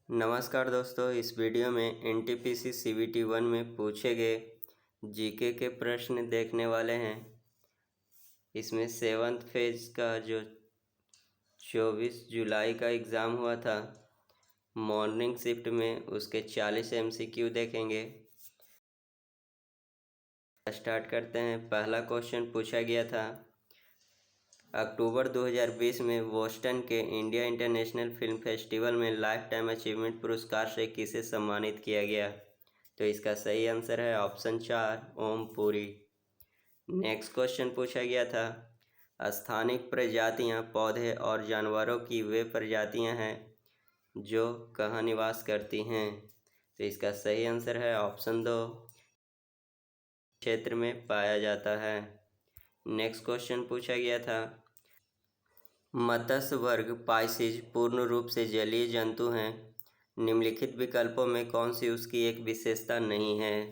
नमस्कार दोस्तों, इस वीडियो में एनटीपीसी सीबीटी 1 में पूछे गए जीके के प्रश्न देखने वाले हैं। इसमें 7th फेज का जो 24 जुलाई का एग्ज़ाम हुआ था मॉर्निंग शिफ्ट में, उसके 40 एमसीक्यू देखेंगे। स्टार्ट करते हैं। पहला क्वेश्चन पूछा गया था, अक्टूबर 2020 में बोस्टन के इंडिया इंटरनेशनल फिल्म फेस्टिवल में लाइफ टाइम अचीवमेंट पुरस्कार से किसे सम्मानित किया गया? तो इसका सही आंसर है option 4, Om Puri. Next question पूछा गया था, स्थानिक प्रजातियां पौधे और जानवरों की वे प्रजातियां हैं जो कहाँ निवास करती हैं? तो इसका सही आंसर है ऑप्शन 2, क्षेत्र में पाया जाता है। नेक्स्ट क्वेश्चन पूछा गया था, मत्स्य वर्ग पाइसिज पूर्ण रूप से जलीय जंतु हैं, निम्नलिखित विकल्पों में कौन सी उसकी एक विशेषता नहीं है?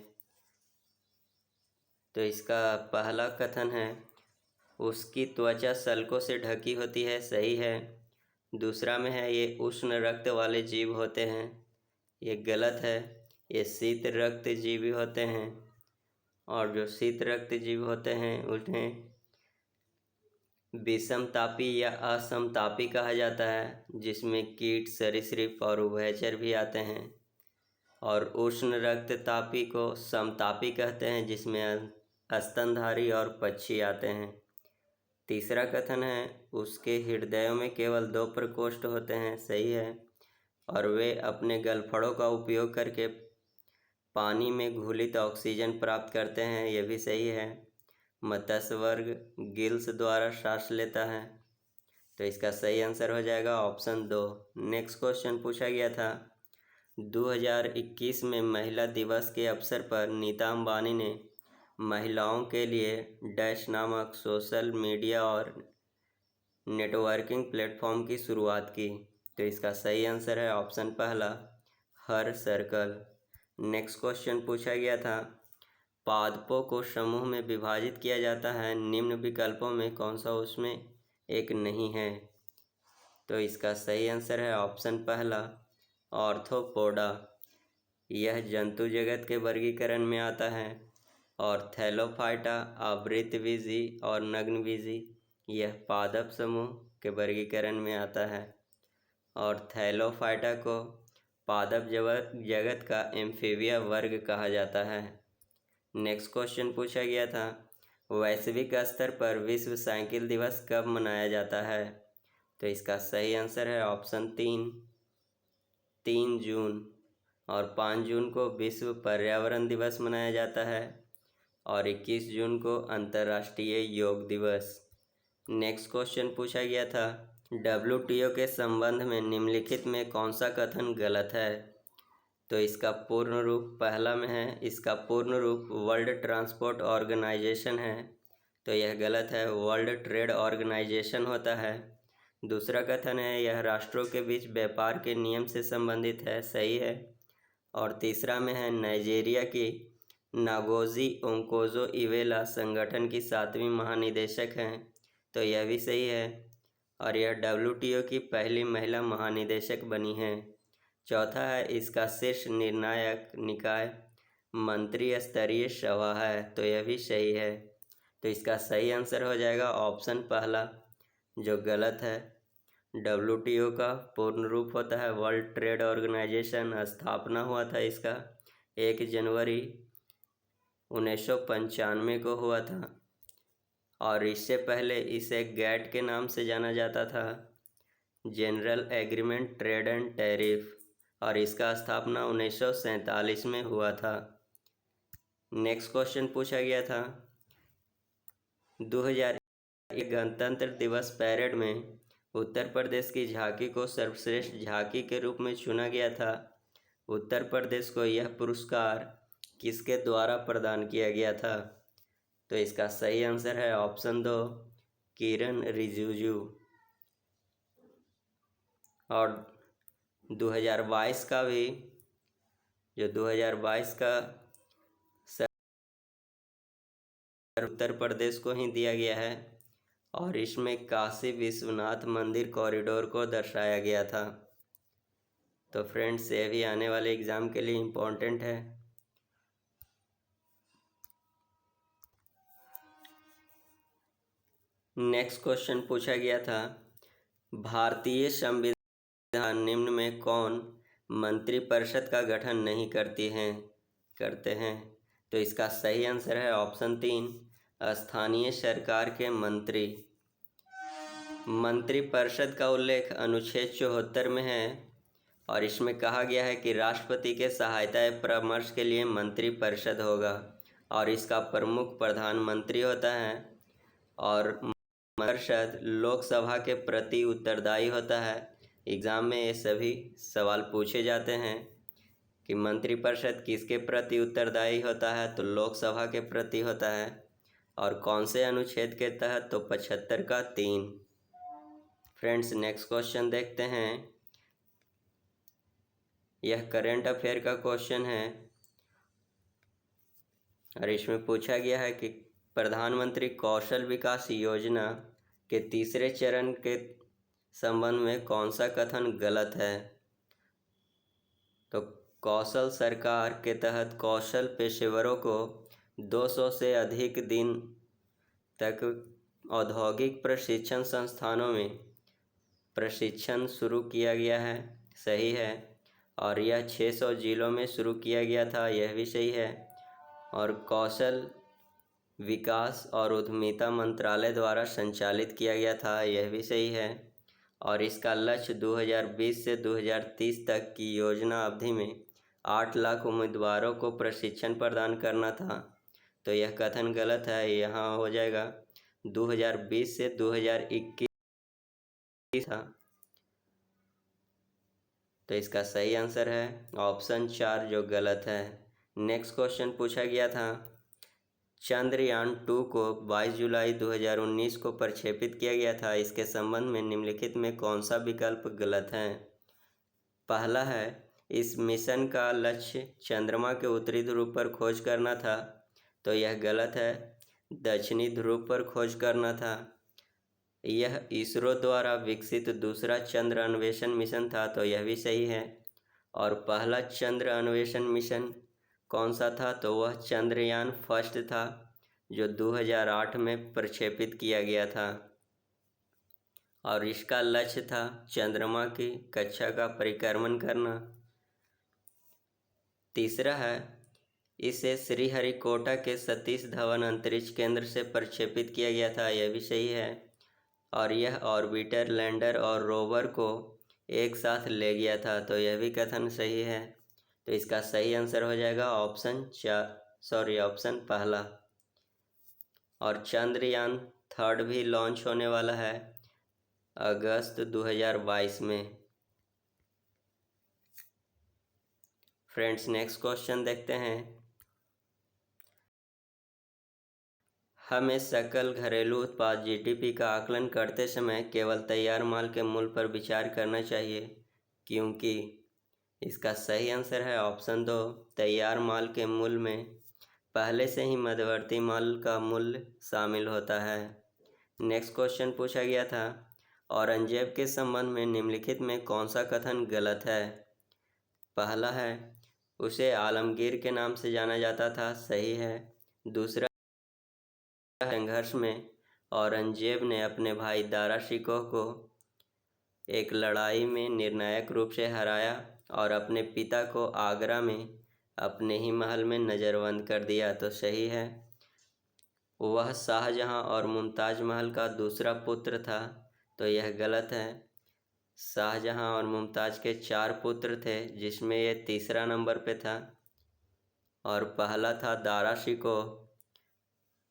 तो इसका पहला कथन है, उसकी त्वचा सल्कों से ढकी होती है, सही है। दूसरा में है, ये उष्ण रक्त वाले जीव होते हैं, ये गलत है। ये शीत रक्त जीवी होते हैं, और जो शीत रक्त जीव होते हैं उन्हें विषमतापी या असमतापी कहा जाता है, जिसमें कीट, सरीसृप और उभयचर भी आते हैं। और उष्ण रक्ततापी को समतापी कहते हैं, जिसमें स्तनधारी और पक्षी आते हैं। तीसरा कथन है, उसके हृदयों में केवल 2 प्रकोष्ठ होते हैं, सही है। और वे अपने गलफड़ों का उपयोग करके पानी में घुलित ऑक्सीजन प्राप्त करते हैं, यह भी सही है। मत्स्य वर्ग गिल्स द्वारा सांस लेता है, तो इसका सही आंसर हो जाएगा ऑप्शन 2। नेक्स्ट क्वेश्चन पूछा गया था, 2021 में महिला दिवस के अवसर पर नीता अंबानी ने महिलाओं के लिए डैश नामक सोशल मीडिया और नेटवर्किंग प्लेटफॉर्म की शुरुआत की। तो इसका सही आंसर है ऑप्शन पहला, हर सर्कल। नेक्स्ट क्वेश्चन पूछा गया था, पादपों को समूह में विभाजित किया जाता है, निम्न विकल्पों में कौन सा उसमें एक नहीं है? तो इसका सही आंसर है ऑप्शन पहला, ऑर्थोपोडा। यह जंतु जगत के वर्गीकरण में आता है। और थैलोफाइटा, आवृतबीजी और नग्नबीजी, यह पादप समूह के वर्गीकरण में आता है। और थैलोफाइटा को पादप जगत का एम्फीबिया वर्ग कहा जाता है। नेक्स्ट क्वेश्चन पूछा गया था, वैश्विक स्तर पर विश्व साइकिल दिवस कब मनाया जाता है? तो इसका सही आंसर है ऑप्शन 3 जून। और 5 जून को विश्व पर्यावरण दिवस मनाया जाता है, और 21 जून को अंतर्राष्ट्रीय योग दिवस। नेक्स्ट क्वेश्चन पूछा गया था, WTO के संबंध में निम्नलिखित में कौन सा कथन गलत है? तो इसका पूर्ण रूप पहला में है, इसका पूर्ण रूप वर्ल्ड ट्रांसपोर्ट ऑर्गेनाइजेशन है, तो यह गलत है, वर्ल्ड ट्रेड ऑर्गेनाइजेशन होता है। दूसरा कथन है, यह राष्ट्रों के बीच व्यापार के नियम से संबंधित है, सही है। और तीसरा में है, नाइजीरिया की नागोजी ओंकोजो इवेला संगठन की 7वीं महानिदेशक हैं, तो यह भी सही है। और यह WTO की पहली महिला महानिदेशक बनी हैं। चौथा है, इसका शीर्ष निर्णायक निकाय मंत्री स्तरीय सभा है, तो यह भी सही है। तो इसका सही आंसर हो जाएगा ऑप्शन पहला, जो गलत है। WTO का पूर्ण रूप होता है वर्ल्ड ट्रेड ऑर्गेनाइजेशन। स्थापना हुआ था इसका 1 जनवरी 1995 को हुआ था, और इससे पहले इसे गैट के नाम से जाना जाता था, general agreement trade and tariff, और इसका स्थापना 1947 में हुआ था। नेक्स्ट क्वेश्चन पूछा गया था, 2001 गणतंत्र दिवस परेड में उत्तर प्रदेश की झांकी को सर्वश्रेष्ठ झांकी के रूप में चुना गया था। उत्तर प्रदेश को यह पुरस्कार किसके द्वारा प्रदान किया गया था? तो इसका सही आंसर है ऑप्शन 2, किरण रिजिजू। और 2022 का भी, जो 2022 का उत्तर प्रदेश को ही दिया गया है, और इसमें काशी विश्वनाथ मंदिर कॉरिडोर को दर्शाया गया था। तो फ्रेंड्स ये भी आने वाले एग्ज़ाम के लिए इम्पोर्टेंट है। नेक्स्ट क्वेश्चन पूछा गया था, भारतीय संविधान निम्न में कौन मंत्रिपरिषद का गठन नहीं करते हैं? तो इसका सही आंसर है ऑप्शन 3, स्थानीय सरकार के मंत्री। मंत्रिपरिषद का उल्लेख अनुच्छेद 74 में है और इसमें कहा गया है कि राष्ट्रपति के सहायता एवं परामर्श के लिए मंत्रिपरिषद होगा और इसका प्रमुख प्रधानमंत्री होता है और मंत्रिपरिषद लोकसभा के प्रति उत्तरदायी होता है। एग्ज़ाम में ये सभी सवाल पूछे जाते हैं कि मंत्रिपरिषद किसके प्रति उत्तरदायी होता है, तो लोकसभा के प्रति होता है और कौन से अनुच्छेद के तहत, तो 75 का 3। फ्रेंड्स नेक्स्ट क्वेश्चन देखते हैं। यह करंट अफेयर का क्वेश्चन है और इसमें पूछा गया है कि प्रधानमंत्री कौशल विकास योजना के तीसरे चरण के संबंध में कौन सा कथन गलत है? तो कौशल सरकार के तहत कौशल पेशेवरों को 200 से अधिक दिन तक औद्योगिक प्रशिक्षण संस्थानों में प्रशिक्षण शुरू किया गया है, सही है। और यह 600 जिलों में शुरू किया गया था, यह भी सही है। और कौशल विकास और उद्यमिता मंत्रालय द्वारा संचालित किया गया था, यह भी सही है। और इसका लक्ष्य 2020 से 2030 तक की योजना अवधि में 8 लाख उम्मीदवारों को प्रशिक्षण प्रदान करना था, तो यह कथन गलत है। यहाँ हो जाएगा 2020 से 2021 था, तो इसका सही आंसर है ऑप्शन 4 जो गलत है। नेक्स्ट क्वेश्चन पूछा गया था, चंद्रयान 2 को 22 जुलाई 2019 को प्रक्षेपित किया गया था, इसके संबंध में निम्नलिखित में कौन सा विकल्प गलत है? पहला है, इस मिशन का लक्ष्य चंद्रमा के उत्तरी ध्रुव पर खोज करना था, तो यह गलत है। दक्षिणी ध्रुव पर खोज करना था। यह इसरो द्वारा विकसित दूसरा चंद्र अन्वेषण मिशन था, तो यह भी सही है। और पहला चंद्र अन्वेषण मिशन कौन सा था? तो वह चंद्रयान फर्स्ट था जो 2008 में प्रक्षेपित किया गया था और इसका लक्ष्य था चंद्रमा की कक्षा का परिक्रमण करना। तीसरा है, इसे श्रीहरिकोटा के सतीश धवन अंतरिक्ष केंद्र से प्रक्षेपित किया गया था, यह भी सही है। और यह ऑर्बिटर, लैंडर और रोवर को एक साथ ले गया था, तो यह भी कथन सही है। तो इसका सही आंसर हो जाएगा ऑप्शन पहला। और चंद्रयान 3 भी लॉन्च होने वाला है अगस्त 2022 में। फ्रेंड्स नेक्स्ट क्वेश्चन देखते हैं, हमें सकल घरेलू उत्पाद जीडीपी का आकलन करते समय केवल तैयार माल के मूल्य पर विचार करना चाहिए, क्योंकि इसका सही आंसर है ऑप्शन 2, तैयार माल के मूल्य में पहले से ही मध्यवर्ती माल का मूल्य शामिल होता है। नेक्स्ट क्वेश्चन पूछा गया था, औरंगजेब के संबंध में निम्नलिखित में कौन सा कथन गलत है? पहला है, उसे आलमगीर के नाम से जाना जाता था, सही है। दूसरा, संघर्ष में औरंगजेब ने अपने भाई दारा शिकोह को एक लड़ाई में निर्णायक रूप से हराया और अपने पिता को आगरा में अपने ही महल में नज़रबंद कर दिया, तो सही है। वह शाहजहां और मुमताज़ महल का दूसरा पुत्र था, तो यह गलत है। शाहजहां और मुमताज़ के 4 पुत्र थे, जिसमें यह तीसरा नंबर पे था। और पहला था दारा शिकोह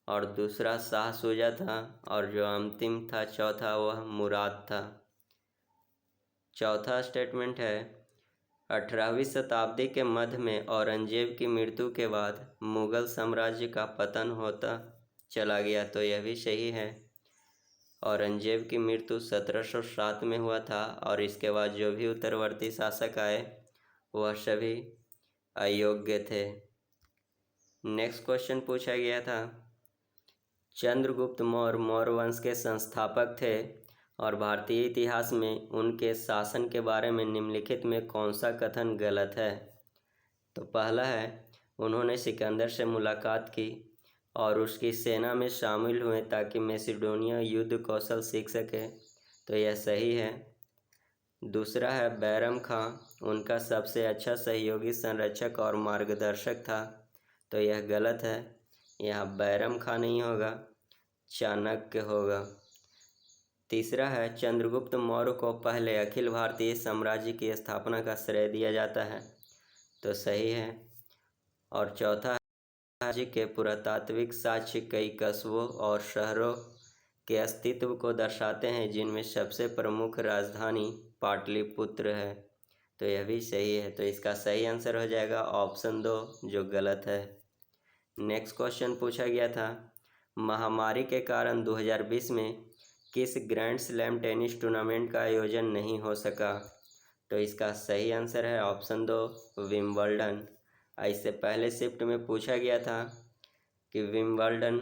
और दूसरा शाह शुजा था और जो अंतिम था चौथा वह मुराद था। चौथा स्टेटमेंट है, 18वीं शताब्दी के मध्य में औरंगजेब की मृत्यु के बाद मुगल साम्राज्य का पतन होता चला गया, तो यह भी सही है। औरंगजेब की मृत्यु 1707 में हुआ था और इसके बाद जो भी उत्तरवर्ती शासक आए वह सभी अयोग्य थे। नेक्स्ट क्वेश्चन पूछा गया था, चंद्रगुप्त मौर्य मौर्य वंश के संस्थापक थे और भारतीय इतिहास में उनके शासन के बारे में निम्नलिखित में कौन सा कथन गलत है? तो पहला है, उन्होंने सिकंदर से मुलाकात की और उसकी सेना में शामिल हुए ताकि मैसिडोनिया युद्ध कौशल सीख सके, तो यह सही है। दूसरा है, बैरम खां उनका सबसे अच्छा सहयोगी संरक्षक और मार्गदर्शक था, तो यह गलत है। यहाँ बैरम खां नहीं होगा, चाणक्य होगा। तीसरा है, चंद्रगुप्त मौर्य को पहले अखिल भारतीय साम्राज्य की स्थापना का श्रेय दिया जाता है, तो सही है। और चौथा है, राज्य के पुरातात्विक साक्ष्य कई कस्बों और शहरों के अस्तित्व को दर्शाते हैं, जिनमें सबसे प्रमुख राजधानी पाटलिपुत्र है, तो यह भी सही है। तो इसका सही आंसर हो जाएगा ऑप्शन 2, जो गलत है। नेक्स्ट क्वेश्चन पूछा गया था, महामारी के कारण 2020 में किस ग्रैंड स्लैम टेनिस टूर्नामेंट का आयोजन नहीं हो सका? तो इसका सही आंसर है ऑप्शन 2, विंबलडन। इससे पहले शिफ्ट में पूछा गया था कि विंबलडन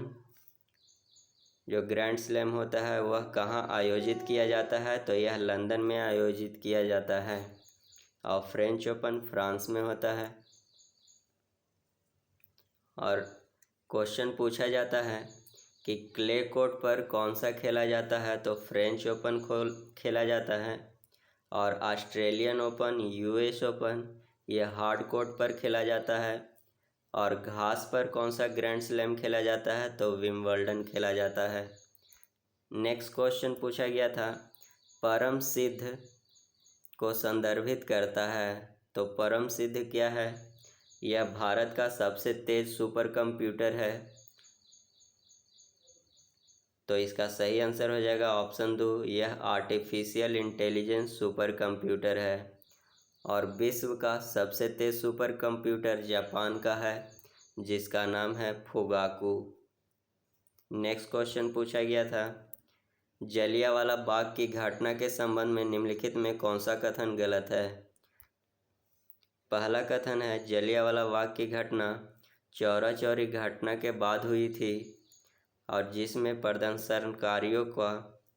जो ग्रैंड स्लैम होता है वह कहाँ आयोजित किया जाता है, तो यह लंदन में आयोजित किया जाता है और फ्रेंच ओपन फ्रांस में होता है। और क्वेश्चन पूछा जाता है कि क्ले कोर्ट पर कौन सा खेला जाता है, तो फ्रेंच ओपन खेला जाता है। और ऑस्ट्रेलियन ओपन, यूएस ओपन यह हार्ड कोर्ट पर खेला जाता है। और घास पर कौन सा ग्रैंड स्लैम खेला जाता है, तो विंबलडन खेला जाता है। नेक्स्ट क्वेश्चन पूछा गया था, परम सिद्ध को संदर्भित करता है, तो परम सिद्ध क्या है? यह भारत का सबसे तेज सुपर कंप्यूटर है, तो इसका सही आंसर हो जाएगा ऑप्शन 2, यह आर्टिफिशियल इंटेलिजेंस सुपर कंप्यूटर है। और विश्व का सबसे तेज सुपर कंप्यूटर जापान का है, जिसका नाम है फुगाकू। नेक्स्ट क्वेश्चन पूछा गया था, जलियांवाला बाग की घटना के संबंध में निम्नलिखित में कौन सा कथन गलत है? पहला कथन है, जलियांवाला बाग की घटना चौरा चौरी घटना के बाद हुई थी और जिसमें प्रदर्शनकारियों का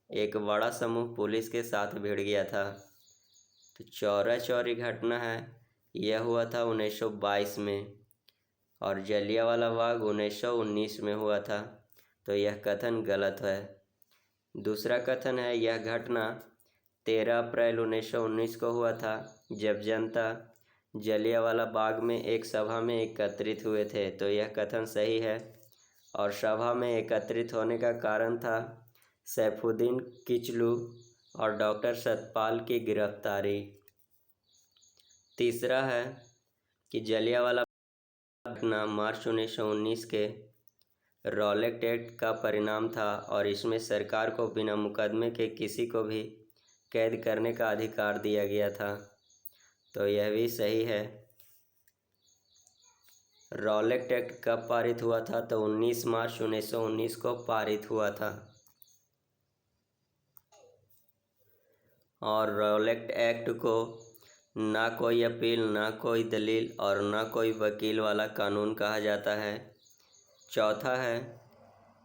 एक बड़ा समूह पुलिस के साथ भिड़ गया था। तो चौरा चौरी घटना है, यह हुआ था 1922 में और जलियांवाला बाग 1919 में हुआ था, तो यह कथन गलत है। दूसरा कथन है, यह घटना 13 अप्रैल 1919 को हुआ था, जब जनता जलियांवाला बाग में एक सभा में एकत्रित हुए थे, तो यह कथन सही है। और सभा में एकत्रित होने का कारण था सैफुद्दीन किचलू और डॉक्टर सतपाल की गिरफ्तारी। तीसरा है कि जलियांवाला घटना मार्च 1919 के रॉलेट एक्ट का परिणाम था और इसमें सरकार को बिना मुकदमे के किसी को भी कैद करने का अधिकार दिया गया था, तो यह भी सही है। रॉलेट एक्ट कब पारित हुआ था, तो 19 मार्च 1919 को पारित हुआ था। और रॉलेट एक्ट को ना कोई अपील, ना कोई दलील और ना कोई वकील वाला कानून कहा जाता है। चौथा है,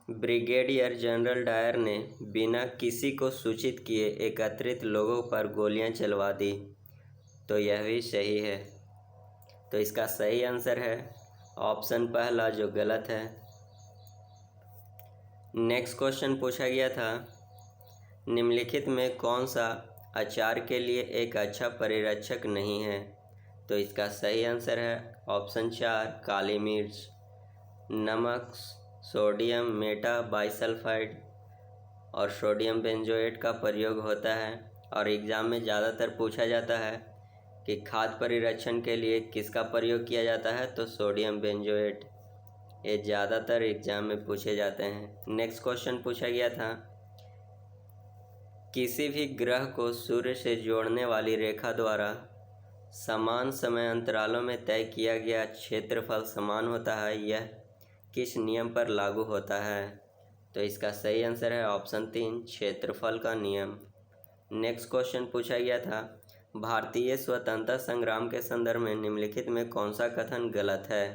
ब्रिगेडियर जनरल डायर ने बिना किसी को सूचित किए एकत्रित लोगों पर गोलियां चलवा दी, तो यह भी सही है। तो इसका सही आंसर है ऑप्शन पहला, जो गलत है। नेक्स्ट क्वेश्चन पूछा गया था, निम्नलिखित में कौन सा अचार के लिए एक अच्छा परिरक्षक नहीं है? तो इसका सही आंसर है ऑप्शन 4, काली मिर्च। नमक, सोडियम मेटा बाइसल्फाइड और सोडियम बेंजोएट का प्रयोग होता है और एग्ज़ाम में ज़्यादातर पूछा जाता है कि खाद्य परिरक्षण के लिए किसका प्रयोग किया जाता है, तो सोडियम बेंजोएट। ये ज़्यादातर एग्ज़ाम में पूछे जाते हैं। नेक्स्ट क्वेश्चन पूछा गया था, किसी भी ग्रह को सूर्य से जोड़ने वाली रेखा द्वारा समान समय अंतरालों में तय किया गया क्षेत्रफल समान होता है, यह किस नियम पर लागू होता है? तो इसका सही आंसर है ऑप्शन 3, क्षेत्रफल का नियम। नेक्स्ट क्वेश्चन पूछा गया था, भारतीय स्वतंत्रता संग्राम के संदर्भ में निम्नलिखित में कौन सा कथन गलत है?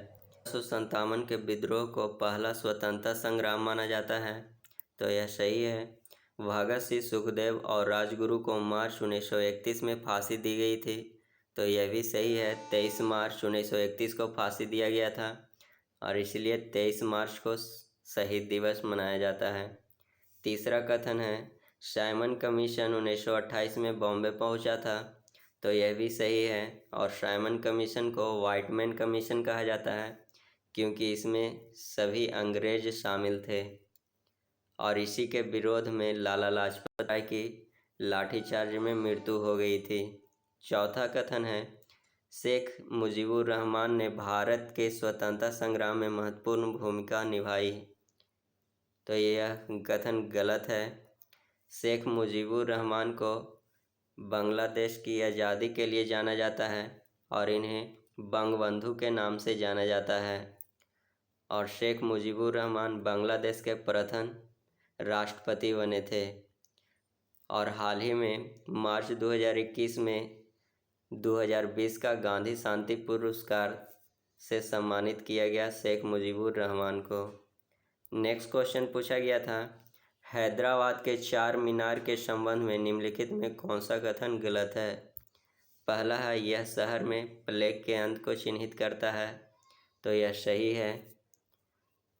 1957 के विद्रोह को पहला स्वतंत्रता संग्राम माना जाता है, तो यह सही है। भगत सिंह, सुखदेव और राजगुरु को मार्च 1931 में फांसी दी गई थी। तो यह भी सही है, 23 मार्च 1931 को फांसी दिया गया था और इसलिए 23 मार्च को शहीद दिवस मनाया जाता है। तीसरा कथन है, साइमन कमीशन 1928 में बॉम्बे पहुंचा था। तो यह भी सही है और साइमन कमीशन को व्हाइट मैन कमीशन कहा जाता है क्योंकि इसमें सभी अंग्रेज शामिल थे और इसी के विरोध में लाला लाजपत राय की लाठीचार्ज में मृत्यु हो गई थी। चौथा कथन है, शेख मुजीबुर रहमान ने भारत के स्वतंत्रता संग्राम में महत्वपूर्ण भूमिका निभाई। तो यह कथन गलत है। शेख मुजीबुर रहमान को बांग्लादेश की आज़ादी के लिए जाना जाता है और इन्हें बंगबंधु के नाम से जाना जाता है और शेख मुजीबुर रहमान बांग्लादेश के प्रथम राष्ट्रपति बने थे और हाल ही में मार्च 2021 में 2020 का गांधी शांति पुरस्कार से सम्मानित किया गया शेख मुजीबुर रहमान को। नेक्स्ट क्वेश्चन पूछा गया था, हैदराबाद के चार मीनार के संबंध में निम्नलिखित में कौन सा कथन गलत है? पहला है, यह शहर में प्लेग के अंत को चिन्हित करता है। तो यह सही है।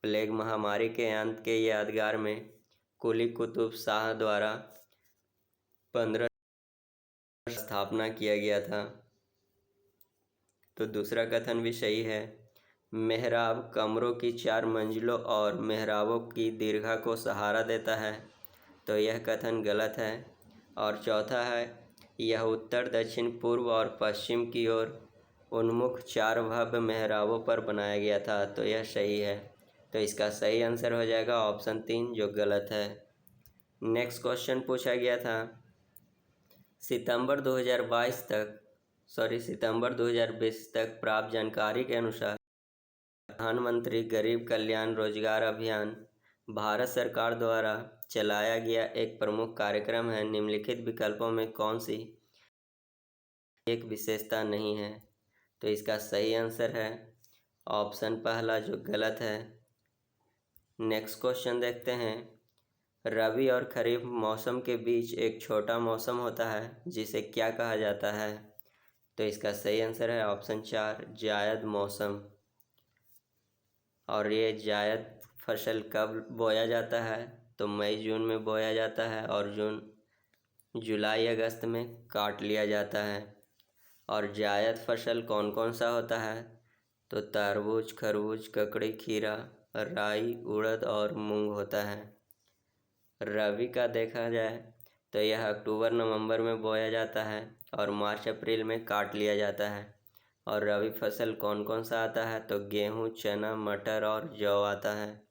प्लेग महामारी के अंत के यादगार में कुली कुतुब शाह द्वारा 15 स्थापना किया गया था। तो दूसरा कथन भी सही है। मेहराब कमरों की 4 मंजिलों और मेहराबों की दीर्घा को सहारा देता है। तो यह कथन गलत है। और चौथा है, यह उत्तर, दक्षिण, पूर्व और पश्चिम की ओर उन्मुख 4 भव्य मेहराबों पर बनाया गया था। तो यह सही है। तो इसका सही आंसर हो जाएगा ऑप्शन 3 जो गलत है। नेक्स्ट क्वेश्चन पूछा गया था, सितंबर 2020 तक प्राप्त जानकारी के अनुसार प्रधानमंत्री गरीब कल्याण रोजगार अभियान भारत सरकार द्वारा चलाया गया एक प्रमुख कार्यक्रम है। निम्नलिखित विकल्पों में कौन सी एक विशेषता नहीं है? तो इसका सही आंसर है ऑप्शन पहला जो गलत है। नेक्स्ट क्वेश्चन देखते हैं, रबी और खरीफ मौसम के बीच एक छोटा मौसम होता है जिसे क्या कहा जाता है? तो इसका सही आंसर है ऑप्शन 4 जायद मौसम। और ये जायद फसल कब बोया जाता है? तो मई जून में बोया जाता है और जुलाई अगस्त में काट लिया जाता है। और जायद फसल कौन कौन सा होता है? तो तरबूज, खरबूज, ककड़ी, खीरा, राई, उड़द और मूंग होता है। रबी का देखा जाए तो यह अक्टूबर नवंबर में बोया जाता है और मार्च अप्रैल में काट लिया जाता है। और रबी फसल कौन कौन सा आता है? तो गेहूँ, चना, मटर और जौ आता है।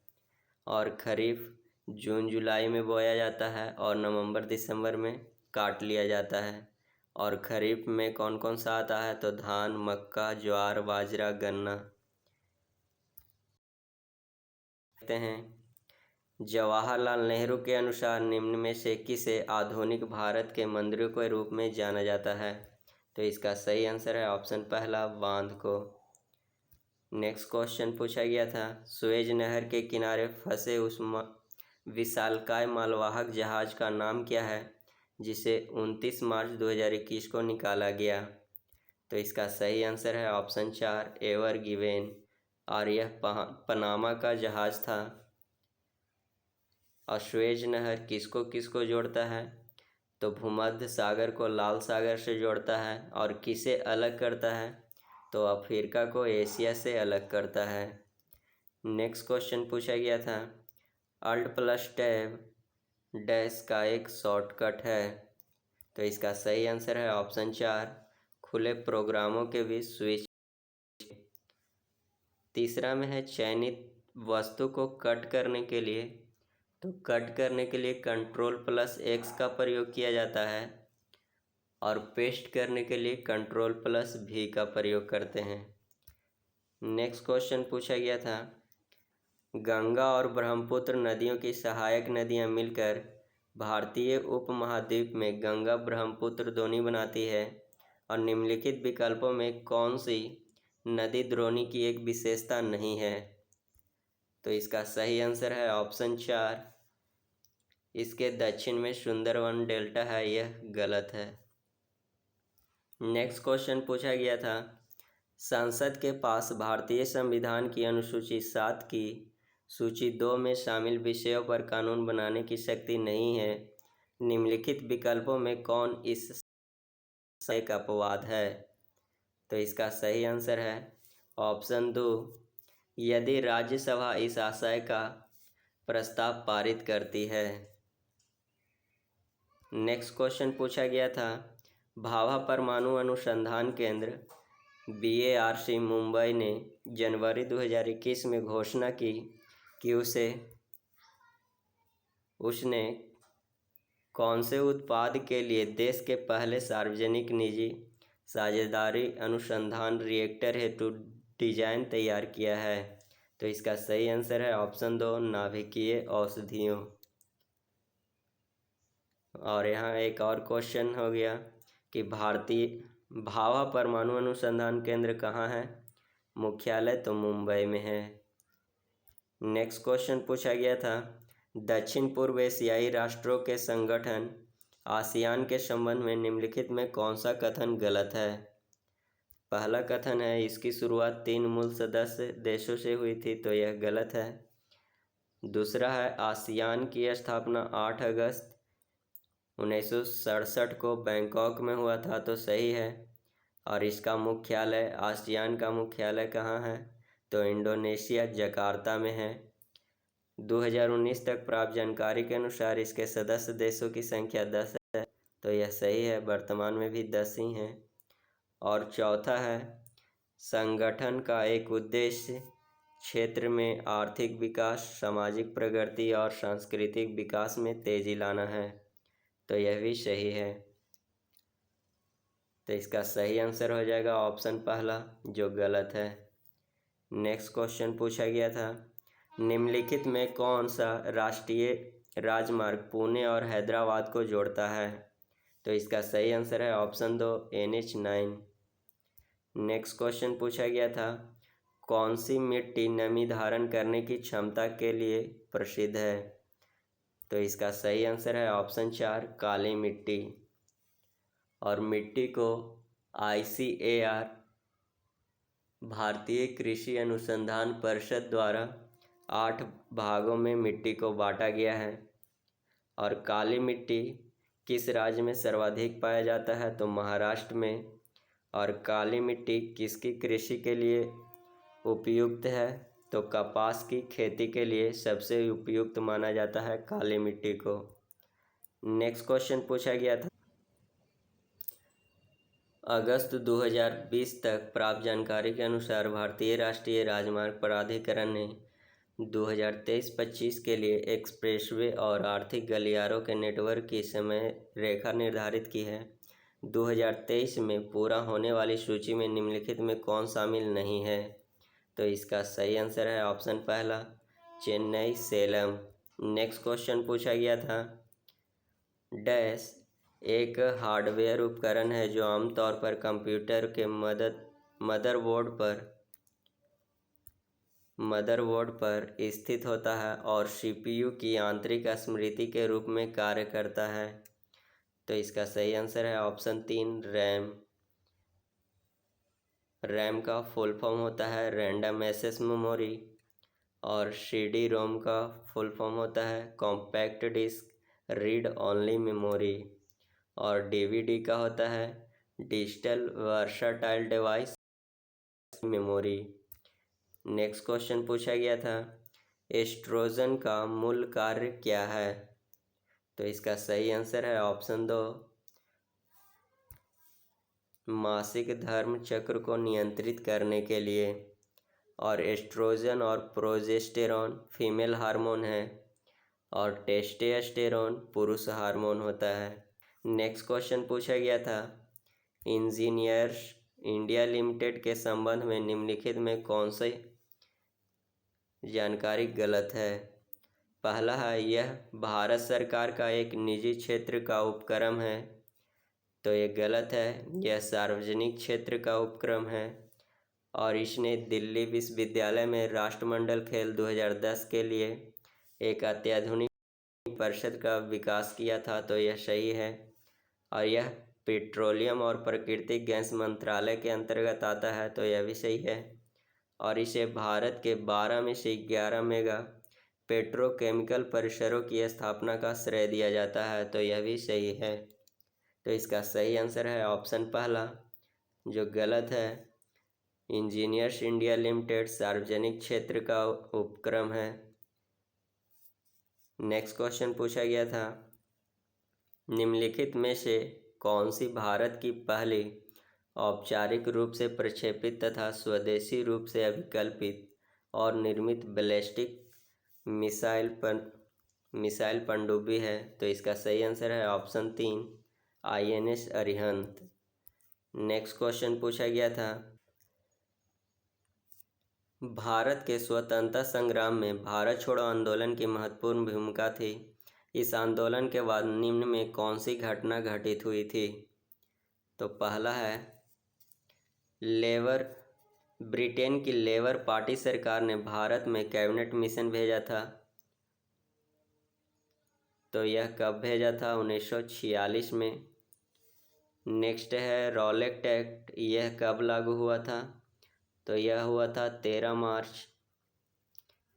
और खरीफ जून जुलाई में बोया जाता है और नवंबर दिसंबर में काट लिया जाता है। और खरीफ में कौन कौन सा आता है? तो धान, मक्का, ज्वार, बाजरा, गन्ना। देखते हैं, जवाहरलाल नेहरू के अनुसार निम्न में से किसे आधुनिक भारत के मंदिरों के रूप में जाना जाता है? तो इसका सही आंसर है ऑप्शन पहला बांध को। नेक्स्ट क्वेश्चन पूछा गया था, सुएज नहर के किनारे फंसे उस विशालकाय मालवाहक जहाज का नाम क्या है जिसे 29 मार्च 2021 को निकाला गया? तो इसका सही आंसर है ऑप्शन 4 एवर गिवेन और यह पनामा का जहाज था। और सुएज नहर किसको किसको जोड़ता है? तो भूमध्य सागर को लाल सागर से जोड़ता है और किसे अलग करता है? तो अफ्रीका को एशिया से अलग करता है। नेक्स्ट क्वेश्चन पूछा गया था, अल्ट प्लस टैब डैश का एक शॉर्टकट है। तो इसका सही आंसर है ऑप्शन 4 खुले प्रोग्रामों के बीच स्विच। तीसरा में है, चयनित वस्तु को कट करने के लिए Ctrl+X का प्रयोग किया जाता है और पेस्ट करने के लिए Ctrl+V का प्रयोग करते हैं। नेक्स्ट क्वेश्चन पूछा गया था, गंगा और ब्रह्मपुत्र नदियों की सहायक नदियां मिलकर भारतीय उपमहाद्वीप में गंगा ब्रह्मपुत्र द्रोणी बनाती है और निम्नलिखित विकल्पों में कौन सी नदी द्रोणी की एक विशेषता नहीं है? तो इसका सही आंसर है ऑप्शन 4 इसके दक्षिण में सुंदरवन डेल्टा है, यह गलत है। नेक्स्ट क्वेश्चन पूछा गया था, संसद के पास भारतीय संविधान की अनुसूची 7 की सूची 2 में शामिल विषयों पर कानून बनाने की शक्ति नहीं है। निम्नलिखित विकल्पों में कौन इस एक अपवाद है? तो इसका सही आंसर है ऑप्शन 2, यदि राज्यसभा इस आशय का प्रस्ताव पारित करती है। नेक्स्ट क्वेश्चन पूछा गया था, भाभा परमाणु अनुसंधान केंद्र BARC मुंबई ने जनवरी 2021 में घोषणा की कि उसने कौन से उत्पाद के लिए देश के पहले सार्वजनिक निजी साझेदारी अनुसंधान रिएक्टर हेतु डिजाइन तैयार किया है। तो इसका सही आंसर है ऑप्शन 2, नाभिकीय औषधियों। और यहाँ एक और क्वेश्चन हो गया कि भाभा परमाणु अनुसंधान केंद्र कहाँ है? मुख्यालय तो मुंबई में है। नेक्स्ट क्वेश्चन पूछा गया था, दक्षिण पूर्व एशियाई राष्ट्रों के संगठन आसियान के संबंध में निम्नलिखित में कौन सा कथन गलत है? पहला कथन है इसकी शुरुआत 3 मूल सदस्य देशों से हुई थी, तो यह गलत है। दूसरा है आसियान की स्थापना 8 अगस्त 1967 को बैंकॉक में हुआ था, तो सही है। और इसका मुख्यालय, आसियान का मुख्यालय कहाँ है? तो इंडोनेशिया जकार्ता में है। 2019 तक प्राप्त जानकारी के अनुसार इसके सदस्य देशों की संख्या 10 है, तो यह सही है, वर्तमान में भी 10 ही हैं। और चौथा है संगठन का एक उद्देश्य क्षेत्र में आर्थिक विकास, सामाजिक प्रगति और सांस्कृतिक विकास में तेजी लाना है, तो यह भी सही है। तो इसका सही आंसर हो जाएगा ऑप्शन पहला, जो गलत है। नेक्स्ट क्वेश्चन पूछा गया था, निम्नलिखित में कौन सा राष्ट्रीय राजमार्ग पुणे और हैदराबाद को जोड़ता है? तो इसका सही आंसर है ऑप्शन 2, NH9। नेक्स्ट क्वेश्चन पूछा गया था, कौन सी मिट्टी नमी धारण करने की क्षमता के लिए प्रसिद्ध है? तो इसका सही आंसर है ऑप्शन 4, काली मिट्टी। और मिट्टी को ICAR भारतीय कृषि अनुसंधान परिषद द्वारा 8 भागों में मिट्टी को बांटा गया है। और काली मिट्टी किस राज्य में सर्वाधिक पाया जाता है? तो महाराष्ट्र में। और काली मिट्टी किसकी कृषि के लिए उपयुक्त है? तो कपास की खेती के लिए सबसे उपयुक्त माना जाता है काली मिट्टी को। नेक्स्ट क्वेश्चन पूछा गया था, अगस्त 2020 तक प्राप्त जानकारी के अनुसार भारतीय राष्ट्रीय राजमार्ग प्राधिकरण ने 2023-25 के लिए एक्सप्रेसवे और आर्थिक गलियारों के नेटवर्क की समय रेखा निर्धारित की है। 2023 में पूरा होने वाली सूची में निम्नलिखित में कौन शामिल नहीं है? तो इसका सही आंसर है ऑप्शन पहला, चेन्नई सेलम। नेक्स्ट क्वेश्चन पूछा गया था, डैश एक हार्डवेयर उपकरण है जो आमतौर पर कंप्यूटर के मदरबोर्ड पर स्थित होता है और CPU की आंतरिक स्मृति के रूप में कार्य करता है। तो इसका सही आंसर है ऑप्शन 3, रैम। रैम का फुल फॉर्म होता है रैंडम एक्सेस मेमोरी। और CD-ROM का फुल फॉर्म होता है compact disc read only memory. और DVD का होता है digital versatile device memory. Next question पूछा गया था, एस्ट्रोजन का मूल कार्य क्या है? तो इसका सही आंसर है ऑप्शन 2, मासिक धर्म चक्र को नियंत्रित करने के लिए। और एस्ट्रोजन और प्रोजेस्टेरॉन फीमेल हार्मोन है और टेस्टोस्टेरोन पुरुष हार्मोन होता है। नेक्स्ट क्वेश्चन पूछा गया था, इंजीनियर्स इंडिया लिमिटेड के संबंध में निम्नलिखित में कौन सी जानकारी गलत है? पहला है यह भारत सरकार का एक निजी क्षेत्र का उपक्रम है, तो ये गलत है, यह सार्वजनिक क्षेत्र का उपक्रम है। और इसने दिल्ली विश्वविद्यालय में राष्ट्रमंडल खेल 2010 के लिए एक अत्याधुनिक परिषद का विकास किया था, तो यह सही है। और यह पेट्रोलियम और प्राकृतिक गैस मंत्रालय के अंतर्गत आता है, तो यह भी सही है। और इसे भारत के 12 में से 11 मेगा पेट्रोकेमिकल परिसरों की स्थापना का श्रेय दिया जाता है, तो यह भी सही है। तो इसका सही आंसर है ऑप्शन पहला, जो गलत है। इंजीनियर्स इंडिया लिमिटेड सार्वजनिक क्षेत्र का उपक्रम है। नेक्स्ट क्वेश्चन पूछा गया था, निम्नलिखित में से कौन सी भारत की पहली औपचारिक रूप से प्रक्षेपित तथा स्वदेशी रूप से अभिकल्पित और निर्मित बैलिस्टिक मिसाइल पनडुब्बी है? तो इसका सही आंसर है option 3, INS Arihant. Next question पूछा गया था, भारत के स्वतंत्रता संग्राम में भारत छोड़ो आंदोलन की महत्वपूर्ण भूमिका थी। इस आंदोलन के बाद निम्न में कौन सी घटना घटित हुई थी? तो पहला है, ब्रिटेन की लेबर पार्टी सरकार ने भारत में कैबिनेट मिशन भेजा था। तो यह कब भेजा था? 1946 में। नेक्स्ट है रॉलेट एक्ट, यह कब लागू हुआ था? तो यह हुआ था 13 मार्च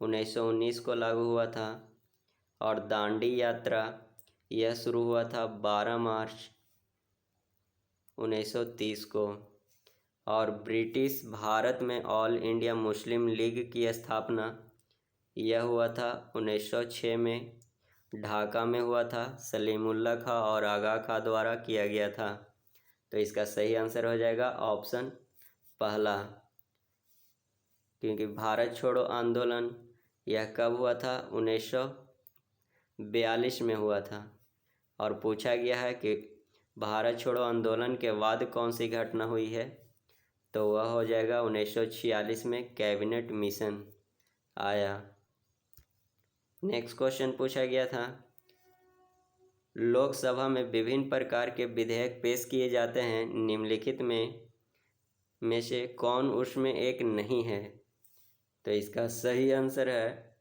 1919 को लागू हुआ था। और दांडी यात्रा, यह शुरू हुआ था 12 मार्च 1930 को। और ब्रिटिश भारत में ऑल इंडिया मुस्लिम लीग की स्थापना, यह हुआ था 1906 में, ढाका में हुआ था। सलीमुल्लाह खां और आगा खां द्वारा किया गया था। तो इसका सही आंसर हो जाएगा ऑप्शन पहला, क्योंकि भारत छोड़ो आंदोलन यह कब हुआ था? 1942 में हुआ था। और पूछा गया है कि भारत छोड़ो आंदोलन के बाद कौन सी घटना हुई है? तो वह हो जाएगा 1946 में कैबिनेट मिशन आया। नेक्स्ट क्वेश्चन पूछा गया था, लोकसभा में विभिन्न प्रकार के विधेयक पेश किए जाते हैं, निम्नलिखित में से कौन उसमें एक नहीं है? तो इसका सही आंसर है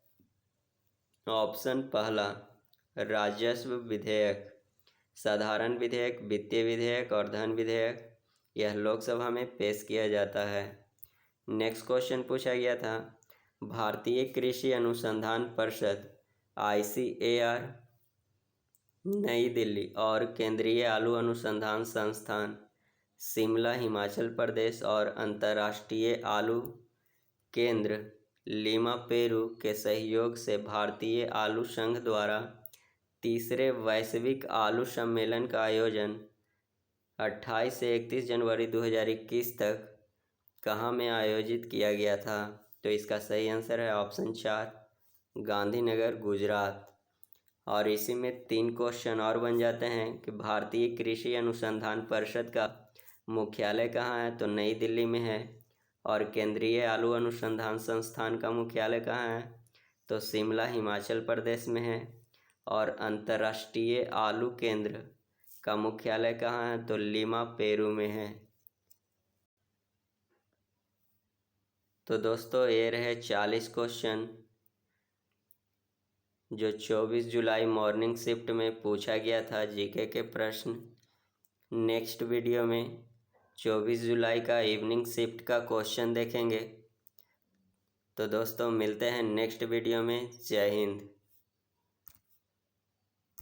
ऑप्शन पहला, राजस्व विधेयक। साधारण विधेयक, वित्तीय विधेयक और धन विधेयक यह लोकसभा में पेश किया जाता है। नेक्स्ट क्वेश्चन पूछा गया था, भारतीय कृषि अनुसंधान परिषद ICAR नई दिल्ली और केंद्रीय आलू अनुसंधान संस्थान शिमला हिमाचल प्रदेश और अंतर्राष्ट्रीय आलू केंद्र लीमा पेरू के सहयोग से भारतीय आलू संघ द्वारा तीसरे वैश्विक आलू सम्मेलन का आयोजन 28 से 31 जनवरी 2021 तक कहाँ में आयोजित किया गया था? तो इसका सही आंसर है ऑप्शन 4, गांधीनगर, गुजरात। और इसी में 3 क्वेश्चन और बन जाते हैं कि भारतीय कृषि अनुसंधान परिषद का मुख्यालय कहाँ है? तो नई दिल्ली में है। और केंद्रीय आलू अनुसंधान संस्थान का मुख्यालय कहाँ है? तो शिमला हिमाचल प्रदेश में है। और अंतर्राष्ट्रीय आलू केंद्र का मुख्यालय कहाँ है? तो लीमा पेरू में है। तो दोस्तों ये रहे 40 क्वेश्चन जो 24 जुलाई मॉर्निंग शिफ्ट में पूछा गया था, जीके के प्रश्न। नेक्स्ट वीडियो में 24 जुलाई का इवनिंग शिफ्ट का क्वेश्चन देखेंगे। तो दोस्तों मिलते हैं नेक्स्ट वीडियो में। जय हिंद।